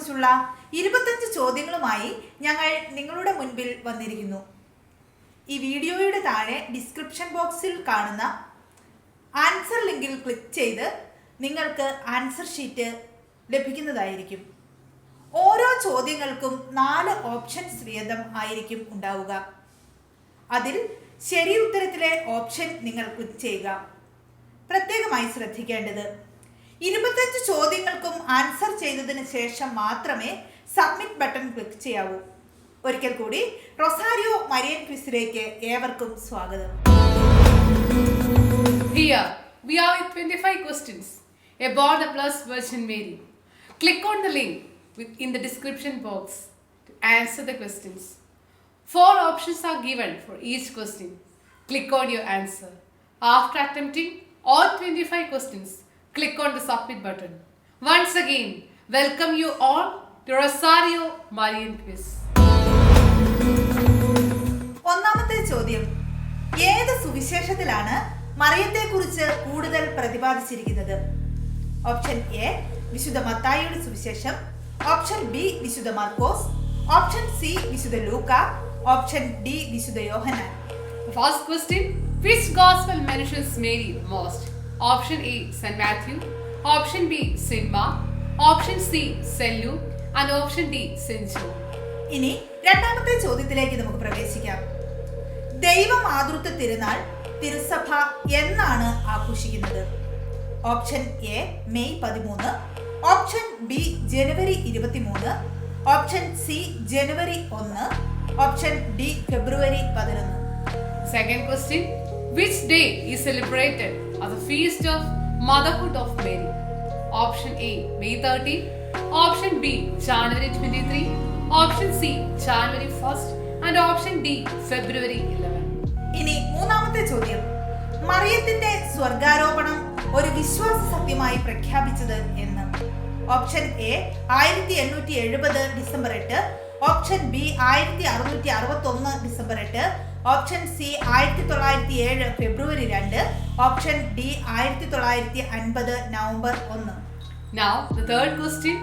കുറിച്ചുള്ള 25 ചോദ്യങ്ങളുമായി ഞങ്ങൾ നിങ്ങളുടെ മുൻപിൽ വന്നിരിക്കുന്നു. ഈ വീഡിയോയുടെ താഴെ ഡിസ്ക്രിപ്ഷൻ ബോക്സിൽ കാണുന്ന ആൻസർ ലിങ്കിൽ ക്ലിക്ക് ചെയ്ത് നിങ്ങൾക്ക് ആൻസർ ഷീറ്റ് ലഭിക്കുന്നതായിരിക്കും. ഓരോ ചോദ്യങ്ങൾക്കും 4 ഓപ്ഷൻസ് വീതം ആയിരിക്കും ഉണ്ടാവുക. അതിൽ ശരി ഉത്തരത്തിലെ ഓപ്ഷൻ നിങ്ങൾ ക്ലിക്ക് ചെയ്യുക. പ്രത്യേകമായി ശ്രദ്ധിക്കേണ്ടത് 25 ചോദ്യങ്ങൾക്കും ആൻസർ ചെയ്തതിന് ശേഷം മാത്രമേ സബ്മിറ്റ് ബട്ടൺ ക്ലിക്ക് ചെയ്യാവൂ. ഒരിക്കൽ കൂടി റൊസാരിയോ മരിയൻ ക്വിസിലേക്ക് ഏവർക്കും സ്വാഗതം. Here we are with 25 questions about the Blessed Virgin Mary. Click on the link in the description box to answer the questions. 4 options are given for each question. Click on your answer. After attempting all 25 questions, click on the submit button. Once again, welcome you all to Rosario Marian Quiz. ഒന്നാമത്തെ ചോദ്യം, ഏത് സുവിശേഷത്തിലാണ് മറിയത്തെക്കുറിച്ച് കൂടുതൽ പ്രതിപാദിച്ചിരിക്കുന്നത്? Option A വിശുദ്ധ മത്തായിയുടെ സുവിശേഷം, option B വിശുദ്ധ Markose, option C വിശുദ്ധ ലൂക്ക, option D വിശുദ്ധ യോഹന്നാൻ. First question, which gospel mentions Mary most? Option A, St. Matthew, option B, St. Mark, option C, St. Luke, and option D, St. John. ഇനി രണ്ടാമത്തെ ചോദ്യത്തിലേക്ക് നമുക്ക് പ്രവേശിക്കാം. ദൈവമാതൃത്വ തിരുനാൾ തിരുസഭ എന്നാണ് ആഘോഷിക്കുന്നത്? Option A May 13, option B January 23, option C January 1, option D February 11. Second question, which day is celebrated as a feast of motherhood of Mary? Option A, May 13, option B, January 23, option C, January 1st, and option D, February 11. ഇനി മൂന്നാമത്തെ ചോദ്യം, മറിയത്തിന്റെ സ്വർഗാരോപണം ഒരു വിശ്വാസ സത്യമായി പ്രഖ്യാപിച്ചത് എന്ന്? Option A 1870 December 8, option B 1661 December 8, option C 1907 February 2, option D 1950 November 1. Now the third question,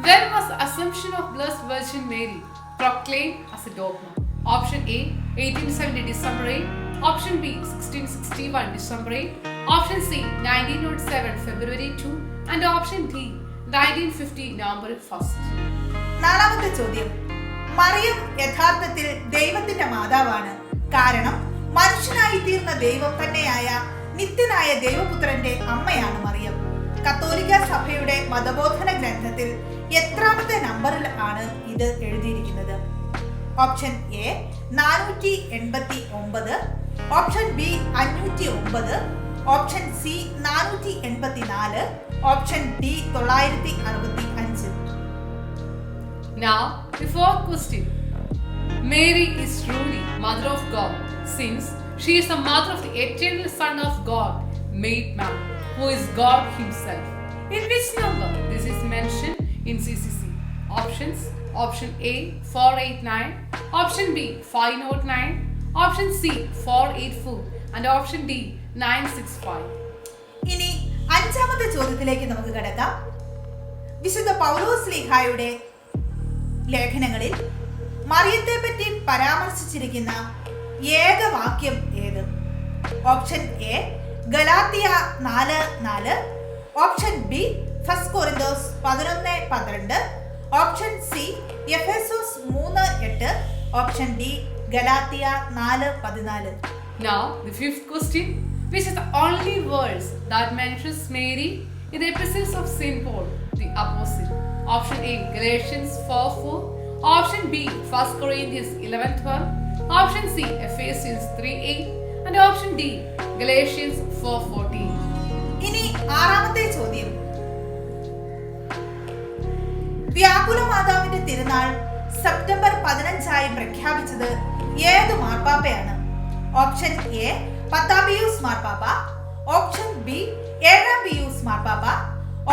when was the Assumption of Blessed Virgin Mary proclaimed as a dogma? Option A 1870 December 8, option B 1661 December 8, option C 1907 February 2, and option D 1950 November 1st. നാലാമത്തെ ചോദ്യം, മറിയം യഥാർത്ഥത്തിൽ ദൈവത്തിന്റെ മാതാവാണ്. കാരണം മനുഷ്യനായി തീർന്ന ദൈവം തന്നെയായ നിത്യനായ ദൈവപുത്രന്റെ അമ്മയാണ് മറിയം. കത്തോലിക്ക സഭയുടെ മതബോധന ഗ്രന്ഥത്തിൽ എത്രാമത്തെ നമ്പറിൽ ആണ് ഇത് എഴുതിയിരിക്കുന്നത്? Option A 489, option B 509, option C 484, option D 965. Now the fourth question, Mary is truly Mother of God since she is the mother of the eternal Son of God made man, who is God himself. In which number this is mentioned in CCC? Options, option A 489, option B 509, option C 484, and option D 965. ഇനി അഞ്ചാമത്തെ ചോദ്യത്തിലേക്ക് നമുക്ക് കടക്കാം. വിശുദ്ധ പൗലോസ് ശ്ലീഹായുടെ ലേഖനങ്ങളിൽ മറിയത്തെ പറ്റി പരാമർശിച്ചിരിക്കുന്ന ഏക വാക്യം ഏത്? Option A Galatia 4:4, option B 1 കൊരിന്തോസ് 11:12, option C Ephesus 3:8, option D Galatia 4:14. Now the fifth question, which is the only verse that mentions Mary in the epistles of St. Paul the Apostle? Option A Galatians 4:4, option B 1 Corinthians 11:12, option C Ephesians 3:8, and option D Galatians 4:14. ഇനി ആറാമത്തെ ചോദ്യം, വ്യാകുല മാതാവിന്റെ തിരുനാൾ September 15 പ്രഖ്യാപിച്ചത് ഏത് മാർപ്പാപ്പയാണ്? Option A 10 Pius മാർപ്പാപ്പ, option B 7 Pius മാർപ്പാപ്പ,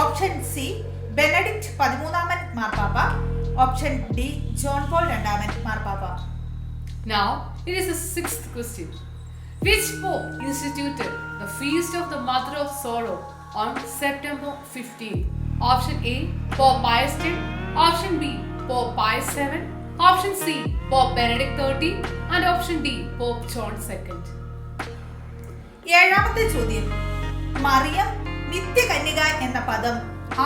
option C Benedict 13 മാർപ്പാപ്പ, option D John Paul 2 മാർപ്പാപ്പ. Now it is the sixth question, which pope instituted the feast of the Mother of Sorrow on September 15th? Option A Pope Pius X, Option B, Pope Pius VII. Option C, Pope Benedict XIII. And option D, Pope John II. ഏഴാമത്തെ ചോദ്യം, മറിയം നിത്യകന്യക എന്ന പദം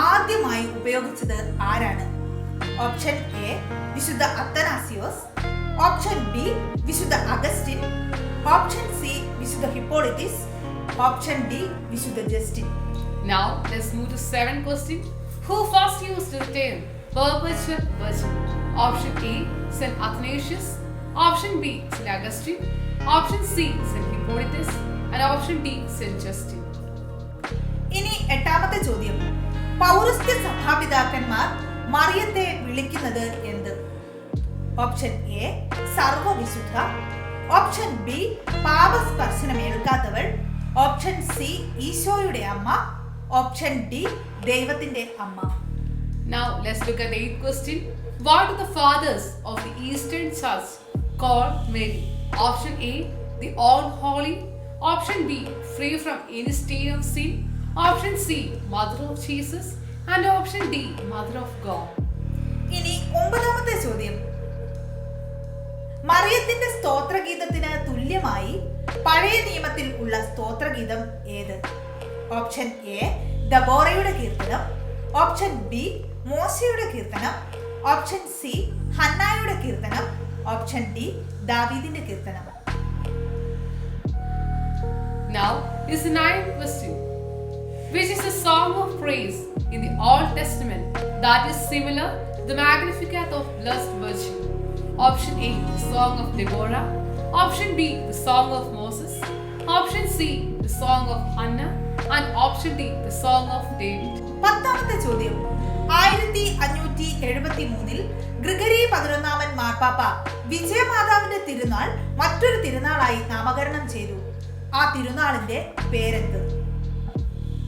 ആദ്യമായി ഉപയോഗിച്ചത് ആരാണ്? Option A വിശുദ്ധ Athanasios, option B വിശുദ്ധ Augustine, option C വിശുദ്ധ ഹിപ്പോളിറ്റിസ്, ഓപ്ഷൻ ഡി വിശുദ്ധ Justin. Now let's move to 7th question. Who first used the term perpetual virgin? Option A, Saint Athanasius. Option B, Saint Augustine. Option C, Saint Hippolytus. And option D, Saint Justin. ഇനി എട്ടാമത്തെ ചോദ്യം, പൗരസ്ത്യ സഭാപിതാക്കന്മാർ മറിയത്തെ വിളിക്കുന്നത് എന്ത്? Option A സർവവിശുദ്ധ, option B പാപസ്പർശനമേൽക്കാത്തവൾ, option C ഈശോയുടെ അമ്മ, ഓപ്ഷൻ ഡി ദൈവത്തിന്റെ അമ്മ. Now let's look at the 8th question. What do the fathers of the Eastern Church call Mary? Option A, the All Holy. Option B, free from any stain of sin. Option C, Mother of Jesus. And option D, Mother of God. ഇനി ഒമ്പതാമത്തെ ചോദ്യം, മറിയത്തിന്റെ സ്തോത്രഗീതത്തിന് തുല്യമായി പഴയ നിയമത്തിൽ ഉള്ള സ്തോത്രഗീതം ഏത്? Option A ദബോറയുടെ കീർത്തനം, ഓപ്ഷൻ ബി മോശയുടെ കീർത്തനം, ഓപ്ഷൻ സി ഹന്നായുടെ കീർത്തനം, ഓപ്ഷൻ ഡി ദാവീദിന്റെ കീർത്തനം. Now is the 9th question. Which is a song of praise in the Old Testament that is similar to the Magnificat of Blessed Virgin? Option A, the Song of Deborah. Option B, the Song of Moses. Option C, the Song of Hannah. And option D, the Song of David. പത്താമത്തെ ചോദ്യം, 1573 Gregory 11 മാർപ്പാപ്പ വിജയമാതാവിന്റെ തിരുനാൾ മറ്റൊരു തിരുനാളായി നാമകരണം ചെയ്തു. ആ തിരുനാളിന്റെ പേരെന്ത്?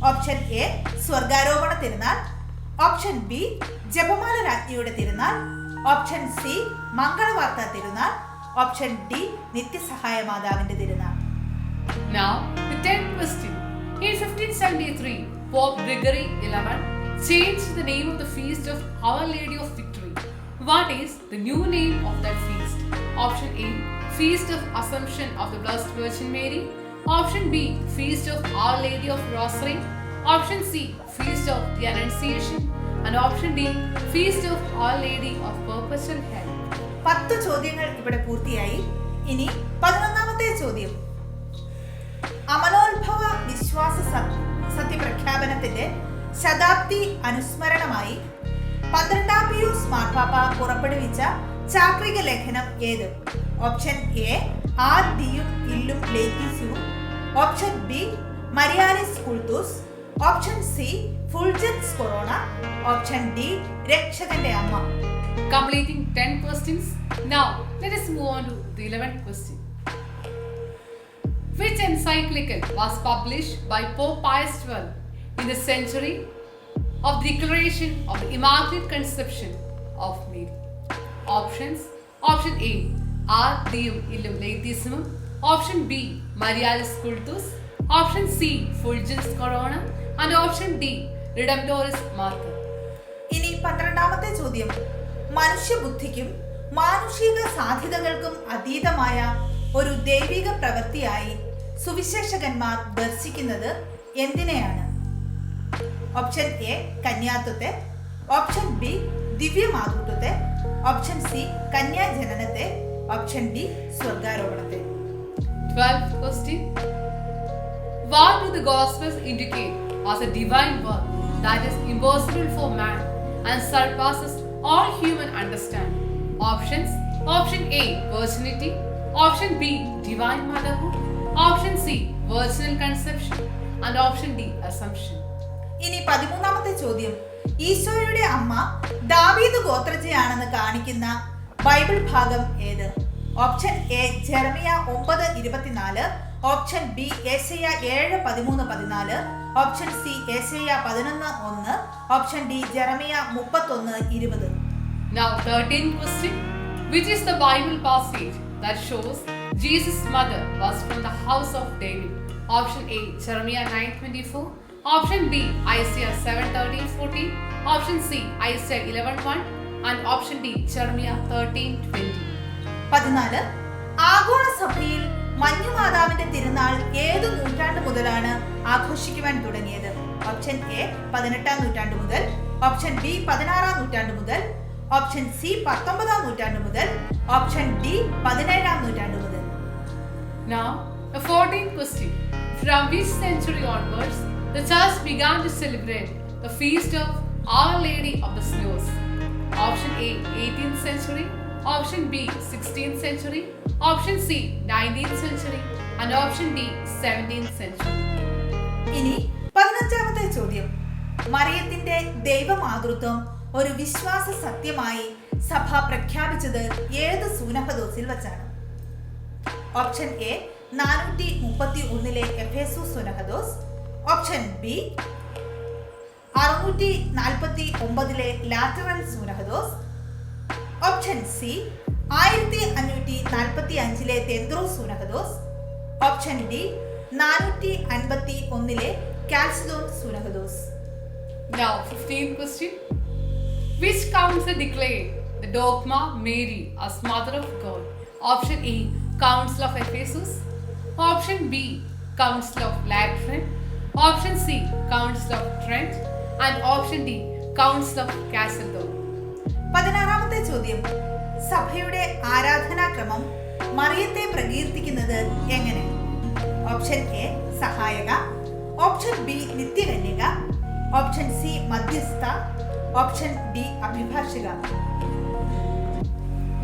Option A സ്വർഗാരോപണ Thirunal, option B ജപമാല രാജ്ഞിയുടെ തിരുനാൾ, ഓപ്ഷൻ സി മംഗളവാർത്ത തിരുനാൾ, ഓപ്ഷൻ ഡി നിത്യസഹായ മാതാവിന്റെ തിരുനാൾ. Now the 10th question. In 1573, Pope Gregory XI changed the name of the feast of Our Lady of Victory. What is the new name of that feast? Option A, Feast of Assumption of the Blessed Virgin Mary. Option B, Feast of Our Lady of Rosary. Option C, Feast of the Annunciation. And option D, Feast of Our Lady of Perpetual Help. 10 ചോദ്യങ്ങൾ ഇവിടെ പൂർത്തിയായി. ഇനി 11ാമത്തെ ചോദ്യം, അമലോത്ഭവ വിശ്വാസ സത്യപ്രഖ്യാപനത്തിന്റെ ശതാബ്ദി അനുസ്മരണമായി 12ാം Pius മാർപ്പാപ്പ പുറപ്പെടുവിച്ച ചാക്രിക ലേഖനം ഏത്? ഓപ്ഷൻ എ ആദ് ദിയും ഇല്ലും ലേറ്റീസിയും, option B Marialis Cultus, option C Fulgens Corona, option D രക്ഷകന്റെ അമ്മ. Completing 10 questions. Now let us move on to the 11th question. Which encyclical was published by Pope Pius XII in the century of the Declaration of the Immaculate Conception of Mary? Options. Option A, Ad Deum Illum Laetissimum. Option B, Marialis Cultus. Option C, Fulgens Corona. And option D, Redemptoris Mater. ഇനി 12ാമത്തെ ചോദ്യം, മനുഷ്യബുദ്ധിക്കും മാനുഷിക സാധ്യതകൾക്കും അതീതമായ ഒരു ദൈവിക പ്രവൃത്തിയായി സുവിശേഷകന്മാർ ദർശിക്കുന്നത് എന്തിനെയാണ്? Option A കന്യാത്വത്തെ, ഓപ്ഷൻ ബി ദിവ്യമാതൃത്വത്തെ, ഓപ്ഷൻ സി കന്യാജനനത്തെ, ഓപ്ഷൻ ഡി സ്വർഗാരോപണത്തെ. 12th question. What do the Gospels indicate as a divine work that is impossible for man and surpasses all human understanding? Options. Option A, virginity. Option B, divine motherhood. Option C, virginal conception. And option D, assumption. ഇനി 13ാമത്തെ ചോദ്യം, ഈശോയുടെ അമ്മ ദാവീദ് ഗോത്രജയാണെന്ന് കാണിക്കുന്ന Bible ഭാഗം ഏത്? Option A Jeremiah 9:24, option B യെശയ്യ 7:13-14, option C യെശയ്യ 11:1, option D Jeremiah 31:20. Now 13th question. Which is the Bible passage that shows Jesus' mother was from the house of David? Option A, Jeremiah 9:24. Option B, Isaiah 7:13-14. Option C, Isaiah 11:1. And option D, Jeremiah 13:20. 14. ആഗോള സഭയിൽ മഞ്ഞുമാതാവിന്റെ തിരുനാൾ ഏതു നൂറ്റാണ്ട് മുതലാണ് ആഘോഷിക്കുവാൻ തുടങ്ങിയത്? Option A 18-ാം നൂറ്റാണ്ട് മുതൽ, option B 16-ാം നൂറ്റാണ്ട് മുതൽ, ഓപ്ഷൻ സി 19-ാം നൂറ്റാണ്ട് മുതൽ, ഓപ്ഷൻ ഡി 17-ാം നൂറ്റാണ്ട് മുതൽ. Now, the 14th question. From which century onwards the church began to celebrate the feast of Our Lady of the Snows? Option A, 18th century. Option B, 16th century. Option C, 19th century. And option D, 17th century. ഇനി 15-ാമത്തെ ചോദ്യം. മറിയത്തിന്റെ ദൈവമാതൃത്വം ഒരു വിശ്വാസ സത്യമായി സഭ പ്രഖ്യാപിച്ചത് ഏത് സൂനഹദോസിൽ വച്ചാണ്? ഓപ്ഷൻ എ 431-ലെ എഫേസൂസ് സൂനഹദോസ്, ഓപ്ഷൻ ബി 649-ലെ ലാറ്ററൽ സൂനഹദോസ്, ഓപ്ഷൻ സി 1545-ലെ തെന്ത്രോസ് സൂനഹദോസ്, ഓപ്ഷൻ ഡി 451-ലെ കാൽസിഡോൺ സൂനഹദോസ്. Now, 15th question. Which council declared the dogma Mary as Mother of God? Option A, Council of Ephesus. Option B, Council of Lateran. Option C, Council of Trent. And option D, Council of Chalcedon. 16-ാമത്തെ ചോദ്യം. സഭയുടെ ആരാധനാക്രമം മറിയത്തെ പ്രകീർത്തിക്കുന്നത് എങ്ങനെ? Option A സഹായക, option B നിത്യകന്യക, option C മധ്യസ്ഥ, ഓപ്ഷൻ ഡി അഭിഭാഷക.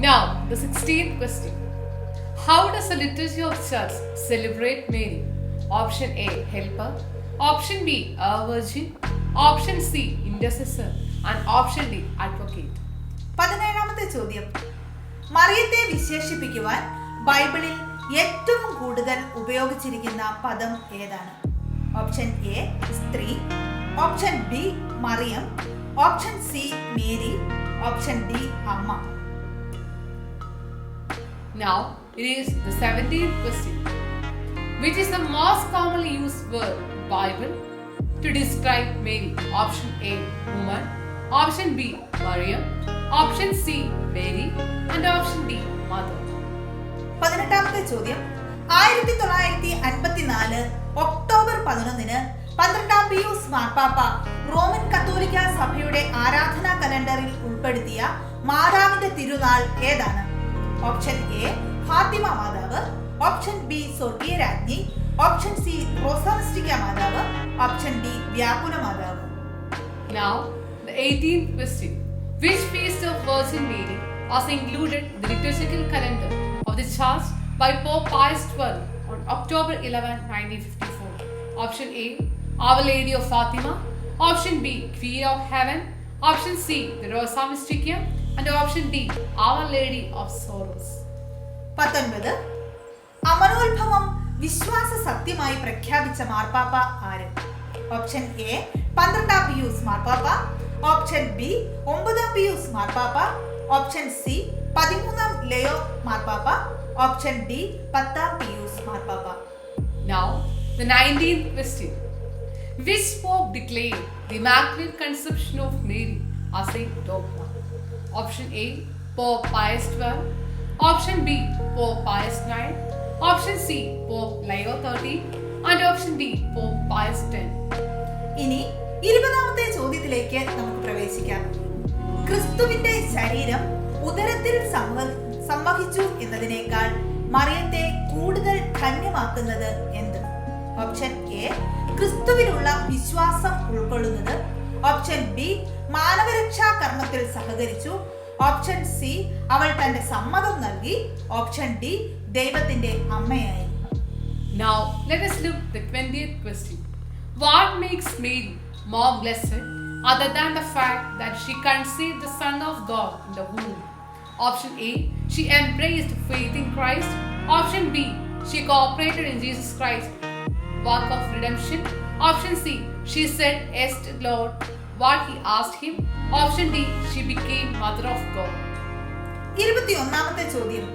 Now, the 16th question. How does the liturgy of church celebrate Mary? Option A, helper. Option B, a virgin. Option C, intercessor. And option D, advocate. 17-ാമത്തെ ചോദ്യം. മറിയത്തെ വിശേഷിപ്പിക്കുവാൻ ബൈബിളിൽ ഏറ്റവും കൂടുതൽ ഉപയോഗിച്ചിരിക്കുന്ന പദം ഏതാണ്? ഓപ്ഷൻ എ സ്ത്രീ, option B Mariyam, option C Mary, option D അമ്മ. Now, it is the 17th question. Which is the most commonly used word in the Bible to describe Mary? Option A, woman. Option B, Mariam. Option C, Mary. And option D, mother. 18-ാമത്തെ ചോദ്യം. 1954 October 11-ന് 12-ാം Pius മാർപ്പാപ്പ Roman കത്തോലിക്ക സഭയുടെ ആരാധനാ കലണ്ടറിൽ ഉൾപ്പെടുത്തിയ മാതാവിന്റെ തിരുനാൾ ഏതാണ്? Option A Fathima മാതാവ്, ഓപ്ഷൻ ബി സ്വർഗീയ രാജ്ഞി, ഓപ്ഷൻ സി റോസാമിസ്റ്റിക്ക മാതാവ്, ഓപ്ഷൻ ഡി വ്യാകുല മാതാവ്. Now, the 18th question. Which feast of Virgin Mary was included in the liturgical calendar of the Church by Pope Pius XII on October 11, 1954? Option A, Our Lady of Fatima. Option B, Queen of Heaven. Option C, the Rosa Mystica. And option D, Our Lady of Sorrows. 19. അമരോത്ഭവം വിശ്വാസ സത്യമായി പ്രഖ്യാപിച്ച മാർപ്പാപ്പ ആര്? Option A 12-ാം Pius മാർപ്പാപ്പ, option B 9-ാം Pius മാർപ്പാപ്പ, option C 13-ാം Leo മാർപ്പാപ്പ, option D 10-ാം Pius മാർപ്പാപ്പ. Now, the 19th question. Which pope declared the Immaculate Conception of Mary as a dogma? Option A, Pope Pius XII. Option B, Pope Pius IX. Option C, Pope Leo XIII. And option D, Pope Pius X. ഇനി 20-ാമത്തെ ചോദ്യത്തിലേക്ക് നമുക്ക് പ്രവേശിക്കാം. ക്രിസ്തുവിന്റെ ശരീരം ഉദരത്തിൽ സംവഹിച്ചു എന്നതിനേക്കാൾ മറിയത്തെ കൂടുതൽ ധന്യമാക്കുന്നത് എന്ത്? ഓപ്ഷൻ എ ക്രിസ്തുവിലുള്ള വിശ്വാസം ഉൾക്കൊള്ളുന്നത്, ഓപ്ഷൻ ബി മാനവരക്ഷാ കർമ്മത്തിൽ സഹകരിച്ചു, ഓപ്ഷൻ സി അവൾ തന്റെ സമ്മതം നൽകി, ഓപ്ഷൻ ഡി ദൈവത്തിന്റെ അമ്മയായി. Now, let us look at the 20th question. What makes Mary more blessed other than the fact that she conceived the Son of God in the womb? Option A, she embraced faith in Christ. Option B, she cooperated in Jesus Christ's work of redemption. Option C, she said yes to Lord what he asked him. Option D, she became Mother of God. 21-ാമത്തെ ചോദ്യം.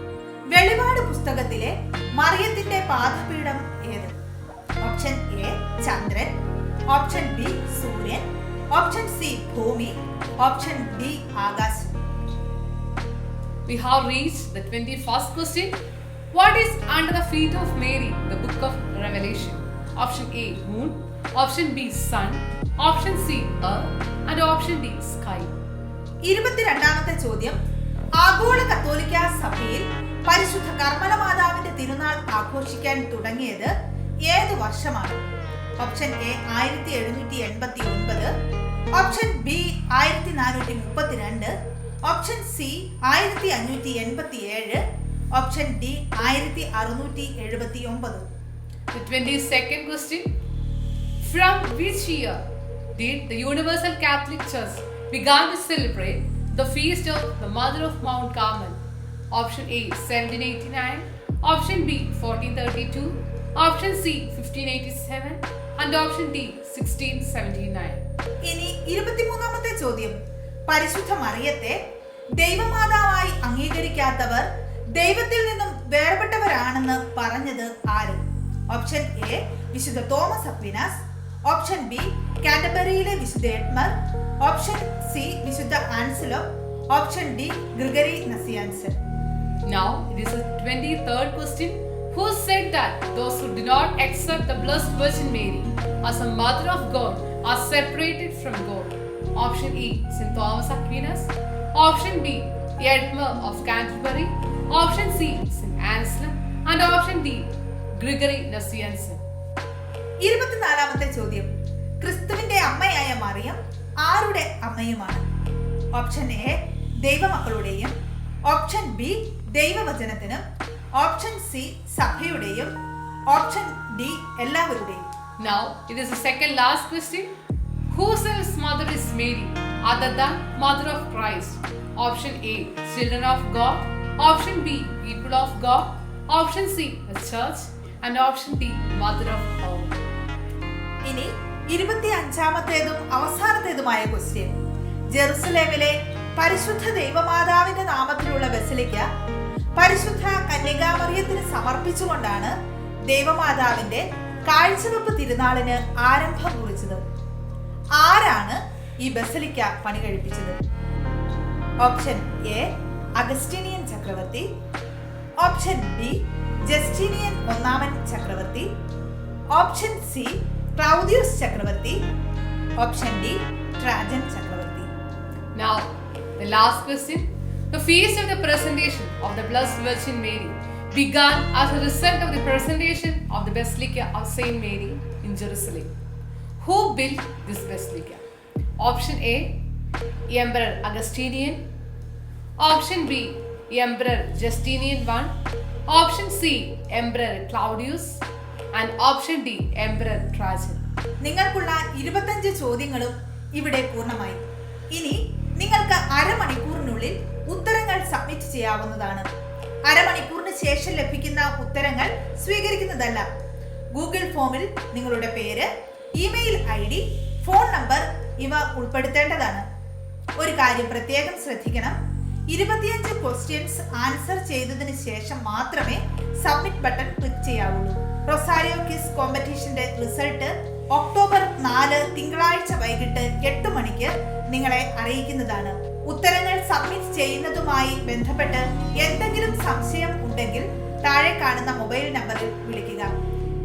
വെളിപാട് പുസ്തകത്തിലെ മറിയത്തിന്റെ പാദപീഠം ഏത്? Option A Chandran, option B സൂര്യൻ, option C ഭൂമി, option D ആകാശം. We have reached the 21st question. What is under the feet of Mary, the book of Revelation? Option A, moon. Option B, sun. Option C, earth. And option D, sky. 22ാമത്തെ ചോദ്യം. ആഗോള കത്തോലിക്ക സഭയിൽ പരിശുദ്ധ കർമ്മല മാതാവിന്റെ തിരുനാൾ ആഘോഷിക്കാൻ തുടങ്ങിയത് ഏത് വർഷമാണ്? Option A 1789, option B 1432, option C 1587, option D 1679. The 22nd question. From which year did the Universal Catholic Church began to celebrate the feast of the Mother of Mount Carmel? Option A 1789, option B 1432, option C 1587 and option D 1679. ഇനി 23ാമത്തെ ചോദ്യം. പരിശുദ്ധ മറിയത്തെ ദൈവമാതാവായി അംഗീകരിക്കാത്തവർ ദൈവത്തിൽ നിന്നും വേർപെട്ടവരാണെന്ന് പറഞ്ഞത് ആര്? Option A വിശുദ്ധ തോമസ് അക്വിനാസ്, ഓപ്ഷൻ ബി കാൻറ്റർബറിയിലെ വിശുദ്ധ എഡ്മർ, ഓപ്ഷൻ സി വിശുദ്ധ ആൻസലോ, option D Gregory Nazianzen. Now it is the 23rd question. Who said that those who do not accept the Blessed Virgin Mary as a Mother of God are separated from God? Option E, St. Thomas Aquinas. Option B, Edmund of Canterbury. Option C, St. Anselm. And option D, Gregory Nazianzen. 24ാമത്തെ ചോദ്യം. ക്രിസ്തുവിന്റെ അമ്മയായ മറിയം ആരുടെ അമ്മയുമാണ്? Option A ദൈവമക്കളുടെയും, option B ദൈവവചനത്തിനും, option C സഭയുടെയും, ഓപ്ഷൻ ഡി എല്ലാവരുടെയും. Now it is the second last question. Whose mother is Mary other than Mother of Christ? Option A, children of God. Option B, people of God. Option C, the church. And option D, Mother of all. ഇനി 25ാമത്തേതും അവസാനത്തേതുമായ question. ജെറുസലേമിലെ പരിശുദ്ധ ദൈവമാതാവിന്റെ നാമത്തിലുള്ള basilica പരിശുദ്ധ കന്യകാമറിയത്തിന് സമർപ്പിച്ചുകൊണ്ടാണ് ദൈവമാതാവിന്റെ കാഴ്ചവെപ്പ് തിരുനാളിന് ആരംഭം കുറിച്ചത്. ആരാണ് ഈ ബസിലിക്ക പണി കഴിപ്പിച്ചത്? ഓപ്ഷൻ എ അഗസ്റ്റീനിയൻ ചക്രവർത്തി, ഓപ്ഷൻ ബി ജസ്റ്റീനിയൻ ഒന്നാമൻ ചക്രവർത്തി, ഓപ്ഷൻ സി ക്ലൗദിയസ് ചക്രവർത്തി, ഓപ്ഷൻ ഡി ട്രാജൻ ചക്രവർത്തി. Now the last question. The feast of the presentation of the Blessed Virgin Mary began as a result of the presentation of the Basilica of Saint Mary in Jerusalem. Who built this basilica? Option A, Emperor Augustinian. Option B, Emperor Justinian I. Option C, Emperor Claudius. And option D, Emperor Trajan. നിങ്ങൾക്കുള്ള 25 ചോദ്യങ്ങളും ഇവിടെ പൂർണ്ണമായി. ഇനി നിങ്ങൾക്ക് അരമണിക്കൂറിനുള്ളിൽ ഉത്തരങ്ങൾ submit ചെയ്യാവുന്നതാണ്. അരമണിക്കൂറിന് ശേഷം ലഭിക്കുന്ന ഉത്തരങ്ങൾ സ്വീകരിക്കുന്നതല്ല. ഗൂഗിൾ ഫോമിൽ നിങ്ങളുടെ പേര്, ഇമെയിൽ ID, ഫോൺ നമ്പർ ഇവ ഉൾപ്പെടുത്തേണ്ടതാണ്. ഒരു കാര്യം പ്രത്യേകം ശ്രദ്ധിക്കണം. 25 ക്വസ്റ്റ്യൻസ് ആൻസർ ചെയ്തതിന് ശേഷം മാത്രമേ സബ്മിറ്റ് ബട്ടൺ ക്ലിക്ക് ചെയ്യാവുള്ളൂ. റൊസാരിയോ ക്വിസ് കോമ്പറ്റീഷന്റെ റിസൾട്ട് ഒക്ടോബർ 4 തിങ്കളാഴ്ച വൈകിട്ട് 8 മണിക്ക് നിങ്ങളെ അറിയിക്കുന്നതാണ്. ഉത്തരങ്ങൾ സബ്മിറ്റ് ചെയ്യുന്നതുമായി ബന്ധപ്പെട്ട് എന്തെങ്കിലും സംശയം ഉണ്ടെങ്കിൽ താഴെ കാണുന്ന മൊബൈൽ നമ്പറിൽ വിളിക്കുക.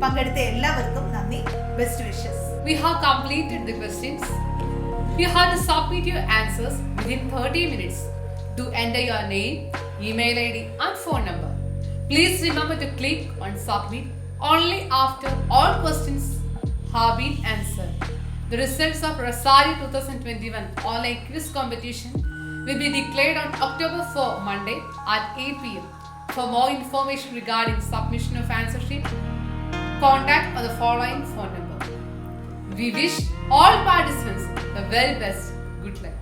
പങ്കെടുത്ത എല്ലാവർക്കും നന്ദി. Best wishes. We have completed the questions. You have to submit your answers within 30 minutes. To enter your name, email ID and phone number. Please remember to click on submit only after all questions have been answered. The results of Rosario 2021 online quiz competition will be declared on October 4, Monday at 8 p.m. For more information regarding submission of answer sheet, contact on the following phone number. We wish all participants the very best. Good luck.